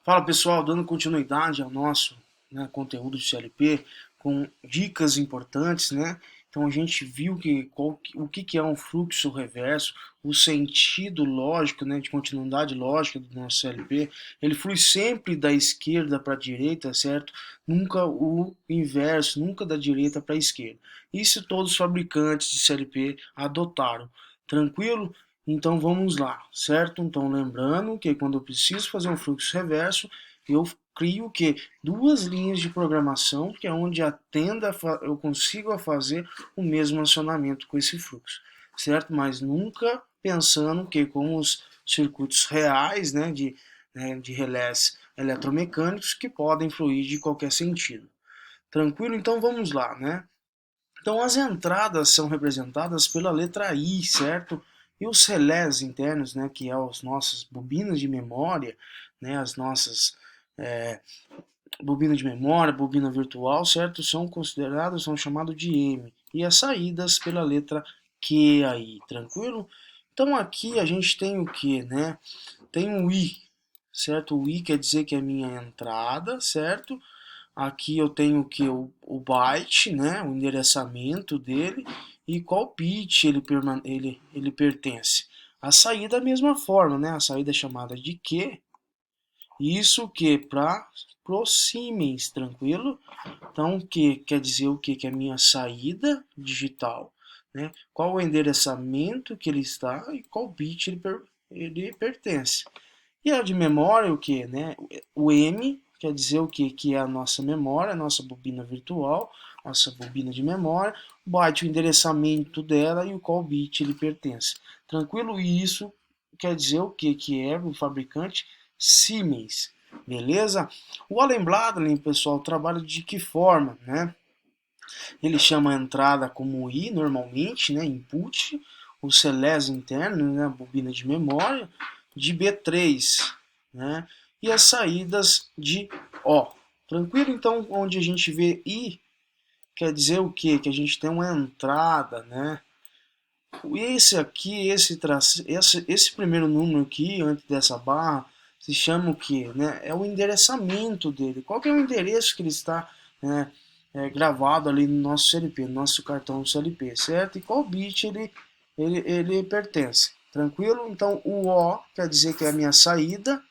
Fala pessoal, dando continuidade ao nosso conteúdo de CLP com dicas importantes, né? Então a gente viu o que é um fluxo reverso, o sentido lógico, né, de continuidade lógica do nosso CLP. Ele flui sempre da esquerda para a direita, certo? Nunca o inverso, nunca da direita para a esquerda. Isso todos os fabricantes de CLP adotaram. Tranquilo? Então vamos lá, certo? Então lembrando que quando eu preciso fazer um fluxo reverso, eu crio que duas linhas de programação, que é onde eu consigo fazer o mesmo acionamento com esse fluxo, certo? Mas nunca pensando que com os circuitos reais, de relés eletromecânicos que podem fluir de qualquer sentido. Tranquilo? Então vamos lá, né? Então as entradas são representadas pela letra I, certo? E os relés internos, né, que é as nossas bobinas de memória, né, as nossas é, bobina de memória, bobina virtual, certo? São chamados de M. E as saídas pela letra Q aí, tranquilo? Então aqui a gente tem o que, né? Tem o I, certo? O I quer dizer que é a minha entrada, certo? Aqui eu tenho que o byte, né, o endereçamento dele e qual bit ele pertence. A saída da mesma forma, né? A saída é chamada de Q. Isso que para pro Siemens, tranquilo? Então, o que quer dizer o que? Que é a minha saída digital, né? Qual o endereçamento que ele está e qual bit ele pertence. E a de memória, o que, né? O M quer dizer o que? Que é a nossa memória, a nossa bobina virtual, nossa bobina de memória, o byte, o endereçamento dela e o qual bit ele pertence. Tranquilo? E isso quer dizer o que? Que é o fabricante Siemens. Beleza? O Allen Bladley, pessoal, trabalha de que forma, né? Ele chama a entrada como I normalmente, né? Input, o celés interno, né? A bobina de memória, de B3, né? E as saídas de O. Tranquilo? Então, onde a gente vê I, quer dizer o quê? Que a gente tem uma entrada, né? Esse aqui, esse primeiro número aqui, antes dessa barra, se chama o quê? Né? É o endereçamento dele. Qual que é o endereço que ele está, né, gravado ali no nosso CLP, no nosso cartão CLP, certo? E qual bit ele pertence. Tranquilo? Então o O quer dizer que é a minha saída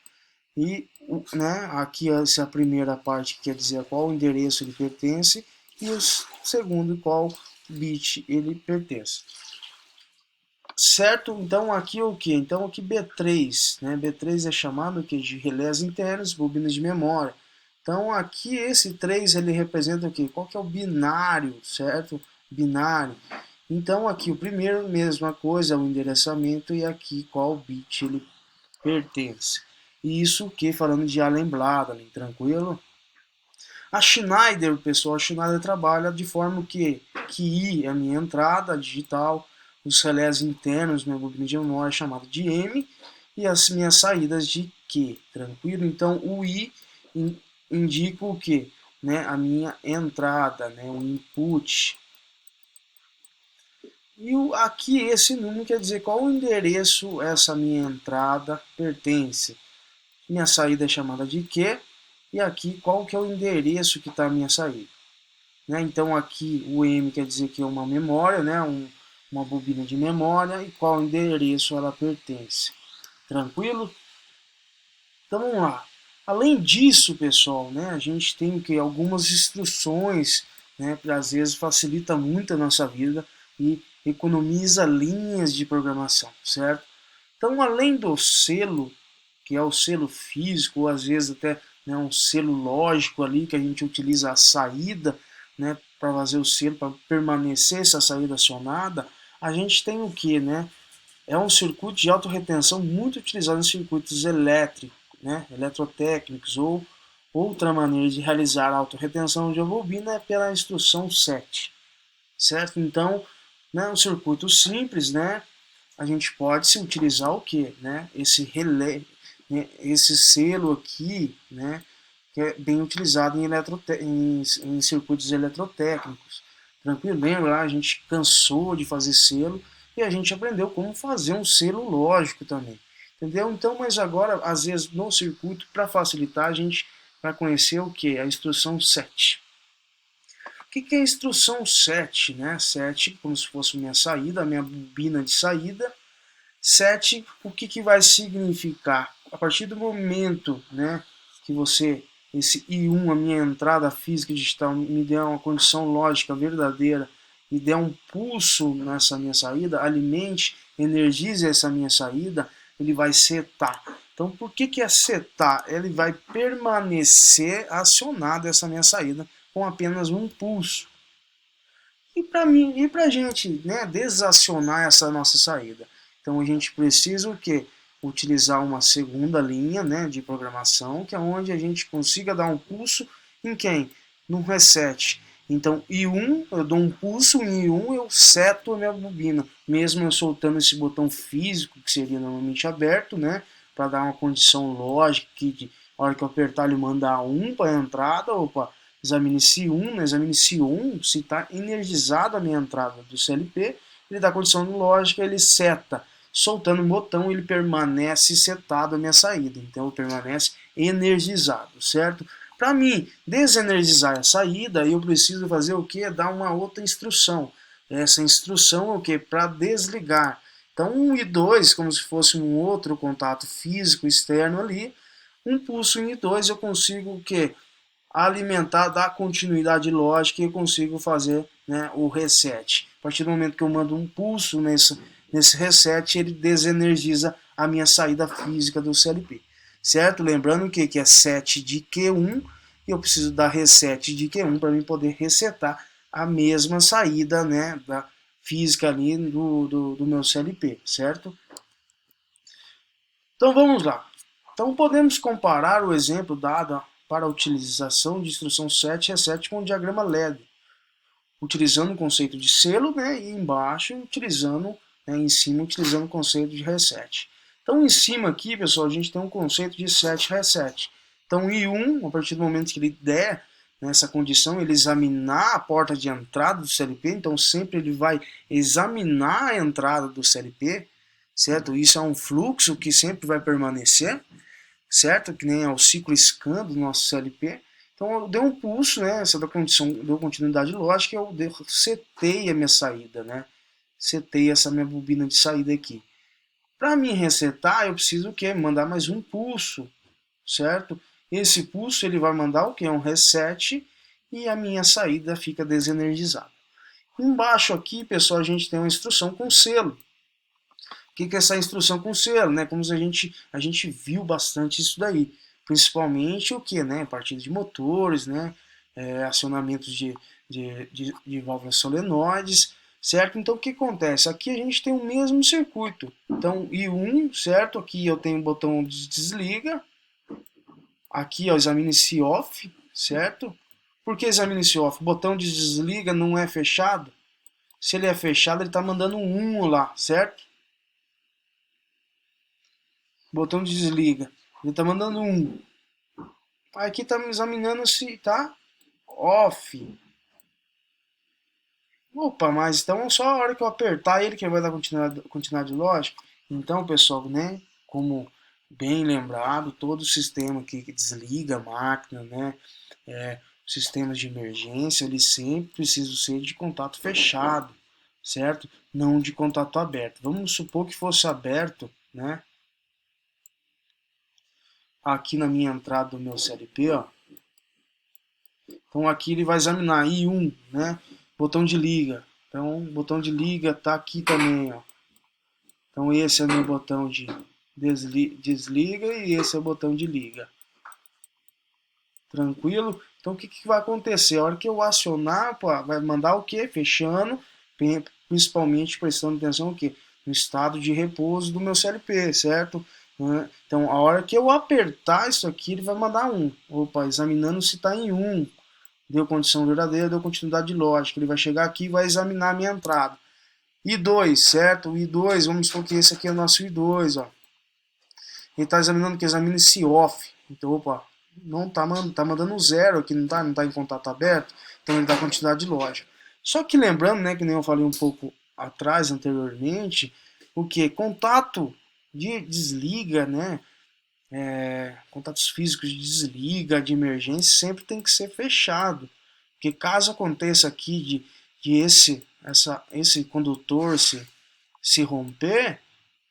e, né, aqui essa é a primeira parte que quer dizer qual endereço ele pertence e o segundo qual bit ele pertence. Certo? Então aqui o que? Então aqui B3, né? B3 é chamado que de relés internos, bobinas de memória. Então aqui esse 3 ele representa o que? Qual que é o binário, certo? Binário. Então aqui o primeiro, mesma coisa, o endereçamento e aqui qual bit ele pertence. E isso que falando de Allen Bladley, tranquilo? A Schneider, pessoal, a Schneider trabalha de forma que I é a minha entrada digital, os relés internos, minha bobina de memória é chamada de M, e as minhas saídas de Q, tranquilo? Então o I indica o que? Né? A minha entrada, né? O input. E aqui esse número quer dizer qual o endereço essa minha entrada pertence. Minha saída é chamada de Q, e aqui qual que é o endereço que está a minha saída. Né? Então aqui o M quer dizer que é uma memória, né? Uma bobina de memória e qual endereço ela pertence. Tranquilo? Então vamos lá. Além disso, pessoal, né, a gente tem que algumas instruções, né, que às vezes facilita muito a nossa vida e economiza linhas de programação, certo? Então, além do selo, que é o selo físico, ou às vezes até, né, um selo lógico ali que a gente utiliza a saída, né, para fazer o selo, para permanecer essa saída acionada, a gente tem o que, né? É um circuito de autorretenção muito utilizado em circuitos elétricos, né, eletrotécnicos, ou outra maneira de realizar a autorretenção de uma bobina é pela instrução 7, certo? Então, né, um circuito simples, né, a gente pode se utilizar o que, né, esse relé, né, esse selo aqui, né, que é bem utilizado em circuitos eletrotécnicos. Tranquilo? Lembra lá, a gente cansou de fazer selo e a gente aprendeu como fazer um selo lógico também. entendeu? Então, mas agora, às vezes, no circuito, para facilitar, a gente vai conhecer o que? A instrução 7. O que é a instrução 7? Né? 7, como se fosse minha saída, a minha bobina de saída. 7, o que vai significar? A partir do momento, né, que você, esse I1, a minha entrada física digital, me der uma condição lógica verdadeira e der um pulso nessa minha saída, alimente, energize essa minha saída, ele vai setar. Então, por que é setar? Ele vai permanecer acionado essa minha saída com apenas um pulso. E para mim, e para a gente, né, desacionar essa nossa saída? Então a gente precisa o quê? Utilizar uma segunda linha, né, de programação, que é onde a gente consiga dar um pulso em quem? No reset. Então I1, eu dou um pulso em I1, eu seto a minha bobina, mesmo eu soltando esse botão físico, que seria normalmente aberto, né, para dar uma condição lógica, que a hora que eu apertar ele manda 1 para a entrada, opa, examine C1, né, examine C1, se está energizada a minha entrada do CLP, ele dá condição lógica, ele seta. Soltando o botão, ele permanece setado a minha saída. Então, ele permanece energizado, certo? Para mim, desenergizar a saída, eu preciso fazer o que? Dar uma outra instrução. Essa instrução é o que? Para desligar. Então, 1 e 2, como se fosse um outro contato físico externo ali, um pulso em I2 eu consigo o que? Alimentar, dar continuidade lógica e eu consigo fazer, né, o reset. A partir do momento que eu mando um pulso nesse reset, ele desenergiza a minha saída física do CLP. Certo? Lembrando que é set de Q1 e eu preciso dar reset de Q1 para mim poder resetar a mesma saída, né, da física ali do meu CLP, certo? Então vamos lá. Então podemos comparar o exemplo dado para a utilização de instrução 7 e reset com o diagrama LED, utilizando o conceito de selo, né, e embaixo utilizando, né, em cima utilizando o conceito de reset. Então em cima aqui, pessoal, a gente tem um conceito de set reset. Então I1, a partir do momento que ele der nessa condição, ele examinar a porta de entrada do CLP, então sempre ele vai examinar a entrada do CLP, certo? Isso é um fluxo que sempre vai permanecer, certo? Que nem é o ciclo scan do nosso CLP. Então eu dei um pulso, né? Essa da condição, deu continuidade lógica, eu setei a minha saída, né? Setei essa minha bobina de saída aqui. Para me resetar, eu preciso o quê? Mandar mais um pulso, certo? Esse pulso ele vai mandar o quê? Um reset e a minha saída fica desenergizada. Embaixo aqui, pessoal, a gente tem uma instrução com selo. O que é essa instrução com selo, né? Como a gente viu bastante isso daí. Principalmente o que, né? Partida de motores, né? Acionamentos de válvulas solenoides, certo? Então o que acontece? Aqui a gente tem o mesmo circuito. Então I1, certo? Aqui eu tenho o botão de desliga. Aqui, ó, examine-se off, certo? Por que examine-se off? O botão de desliga não é fechado? Se ele é fechado, ele está mandando um 1 lá, certo? Botão de desliga. Ele está mandando um. Aqui está me examinando se está off. Opa, mas então só a hora que eu apertar ele que vai dar continuidade lógica. Então, pessoal, né, como bem lembrado, todo sistema que desliga a máquina, né, sistemas de emergência, eles sempre precisam ser de contato fechado, certo? Não de contato aberto. Vamos supor que fosse aberto, né, aqui na minha entrada do meu CLP, ó. Então aqui ele vai examinar I1, né? Botão de liga. Então o botão de liga tá aqui também, ó. Então esse é o meu botão de desliga e esse é o botão de liga. Tranquilo? Então o que vai acontecer? A hora que eu acionar, pô, vai mandar o que? Fechando, principalmente prestando atenção no que? No estado de repouso do meu CLP, certo? Então a hora que eu apertar isso aqui, ele vai mandar um. Opa, examinando se está em 1. Deu condição verdadeira, deu continuidade lógica. Ele vai chegar aqui e vai examinar a minha entrada. I2, certo? O I2, vamos supor que esse aqui é o nosso I2, ó. Ele está examinando que examine se off. Então, opa, não tá mandando zero aqui, não tá em contato aberto. Então ele dá continuidade lógica. Só que lembrando, né, que nem eu falei um pouco atrás, anteriormente, o que? Contato, desliga, né? Contatos físicos de desliga, de emergência, sempre tem que ser fechado. Porque caso aconteça aqui esse condutor se romper,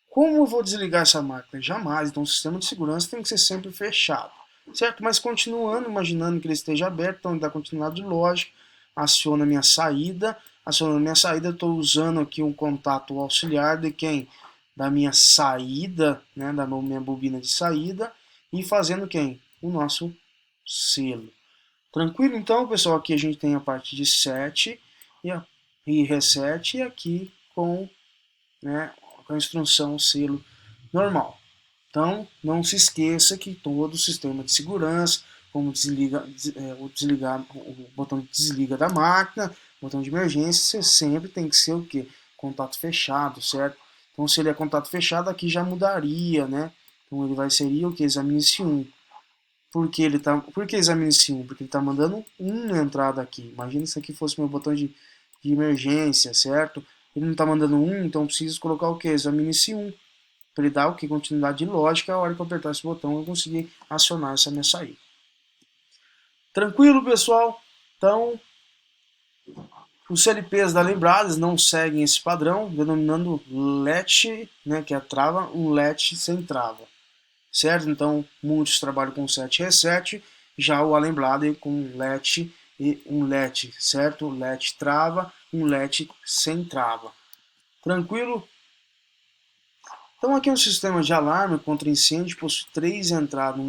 como eu vou desligar essa máquina? Jamais. Então o sistema de segurança tem que ser sempre fechado. Certo? Mas continuando, imaginando que ele esteja aberto, então ele dá continuidade lógica, aciona minha saída. Acionando minha saída, eu estou usando aqui um contato auxiliar de quem? Da minha saída, né, da minha bobina de saída, e fazendo quem? O nosso selo. Tranquilo? Então, pessoal, aqui a gente tem a parte de set e reset, e aqui com, né, com a instrução selo normal. Então, não se esqueça que todo o sistema de segurança, como o botão de desliga da máquina, o botão de emergência, você sempre tem que ser o quê? Contato fechado, certo? Então, se ele é contato fechado, aqui já mudaria, né? Então, ele seria o que? Examine-se 1. Por que examine-se 1? Porque ele está mandando uma entrada aqui. Imagina se aqui fosse meu botão de emergência, certo? Ele não está mandando um, então eu preciso colocar o que? Examine-se 1. Para ele dar o que? Continuidade lógica, a hora que eu apertar esse botão eu conseguir acionar essa minha saída. Tranquilo, pessoal? Então, os CLPs da Lembradas não seguem esse padrão, denominando LET, né, que é a trava, um LET sem trava. Certo? Então, muitos trabalham com set reset, já o Alembrado com LET e um LET, certo? LET trava, um LET sem trava. Tranquilo? Então aqui é um sistema de alarme contra incêndio, possui 3 entradas,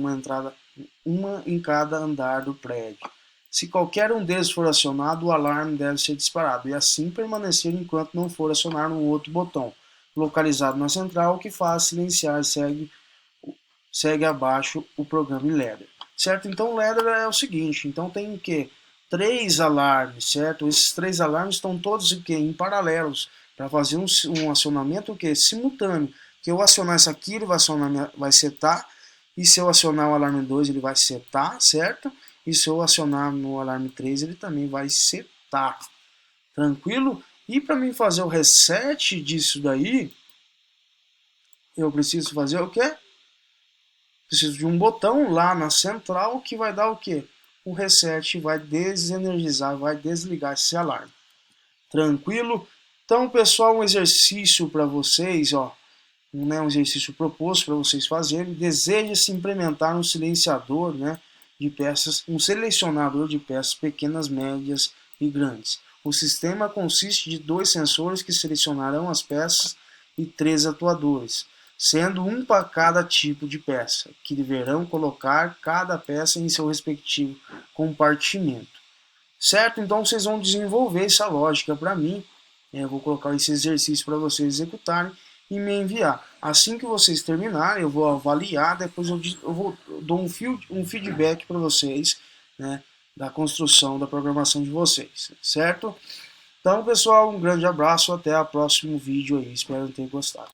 uma em cada andar do prédio. Se qualquer um deles for acionado, o alarme deve ser disparado, e assim permanecer enquanto não for acionar um outro botão, localizado na central, que faz silenciar segue abaixo o programa em ladder. Certo? Então o ladder é o seguinte, então tem o que? 3 alarmes, certo? Esses 3 alarmes estão todos o que? Em paralelos, para fazer um acionamento o que? Simultâneo. Que eu acionar isso aqui, ele vai setar, e se eu acionar o alarme 2, ele vai setar, certo? E se eu acionar no alarme 3, ele também vai setar. Tranquilo? E para mim fazer o reset disso daí, eu preciso fazer o quê? Preciso de um botão lá na central que vai dar o quê? O reset, vai desenergizar, vai desligar esse alarme. Tranquilo? Então, pessoal, um exercício para vocês, ó, um exercício proposto para vocês fazerem. Deseja-se implementar um silenciador, né, de peças, um selecionador de peças pequenas, médias e grandes. O sistema consiste de 2 sensores que selecionarão as peças e 3 atuadores, sendo um para cada tipo de peça, que deverão colocar cada peça em seu respectivo compartimento. Certo? Então vocês vão desenvolver essa lógica para mim. Eu vou colocar esse exercício para vocês executarem e me enviar. Assim que vocês terminarem, eu vou avaliar, depois eu dou um feedback para vocês, né, da construção, da programação de vocês, certo? Então, pessoal, um grande abraço, até o próximo vídeo aí, espero ter gostado.